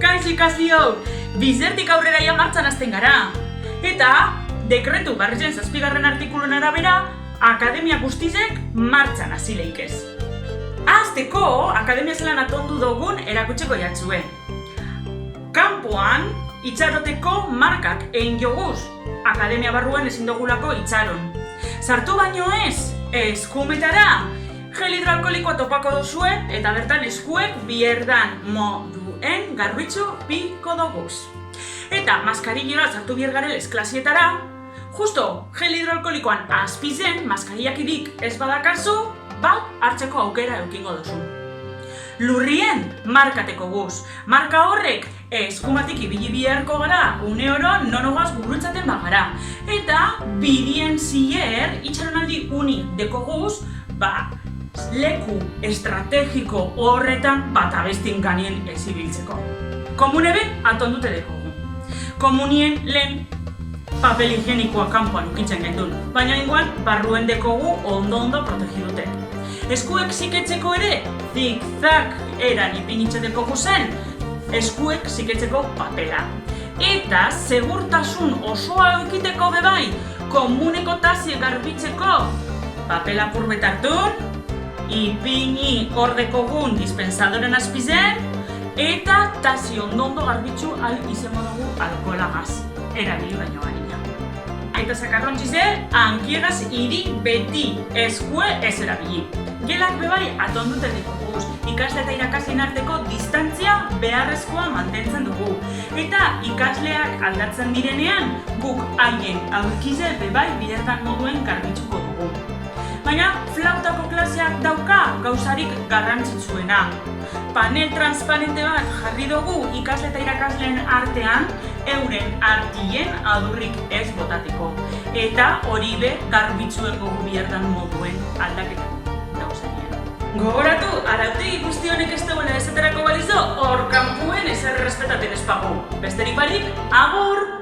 Kaixo ikasleok, bizertik aurrera ja martxan hasten gara. Eta, dekretu berrizen 7. artikulun arabera, akademia guztizek martxan hasi leikez. Hasteko, akademia zelan atondu dugun erakutsiko jatzue. Kanpoan, itxaroteko markak egin joguz, akademia barruan ezin dugulako itxaron. Sartu baino ez, eskumetara, gel hidroalkolikoa topako duzue eta bertan eskuek bierdan moduen garbitzu piko doguz. Eta maskarillera sartu biergarelez klasietara, justo gel hidroalkolikoan azpizen maskarillakirik ez badakazu, bat hartzeko aukera eukingo duzu. Lurrien markateko guz. Marka horrek eskumatik ibili biharko gara, une oro nonogaz gurutzaten bagara. Eta bidien zier itxaronaldi uni deko guz, leku estrategiko horretan bat abestin ganien ez ibiltzeko. Komunebe atondute dekogu. Komunien lehen papel higienikoa kanpoan ukitzen gendun, baina ingoan barruen dekogu ondo protegidute. Eskuek ziketzeko ere, zigzag eran ipinitzeteko guzen, eskuek ziketzeko papera. Eta segurtasun osoa eukiteko bebai, komuneko tazie garbitzeko, papel apur betartun, ipini ordekogun dispensadoren azpizen, eta tazi ondo garbitzu al izango dugu alkoholagaz, erabili baino baina. Aita zakarrontzize, hankiegaz iri beti eskue ez erabili. Gelak bebai atondute dikoguz, ikasle eta irakasleen arteko distantzia beharrezkoa mantentzen dugu. Eta ikasleak aldatzen direnean, guk haien aurkize bebai bidertan moduen garbitzuko dugu. Baina flautako klaseak dauka gauzarik garrantzitsuena. Panel transparente bat jarri dugu ikasle eta irakasleen artean, euren artien adurrik ez botateko. Eta hori be garbitzuen gogu bierdan moduen aldaketako dauzarien. Gogoratu, arautegi guzti honek ez duela esaterako balizo, hor kanpuen ezer respetaten espagu. Besterik barik, agur!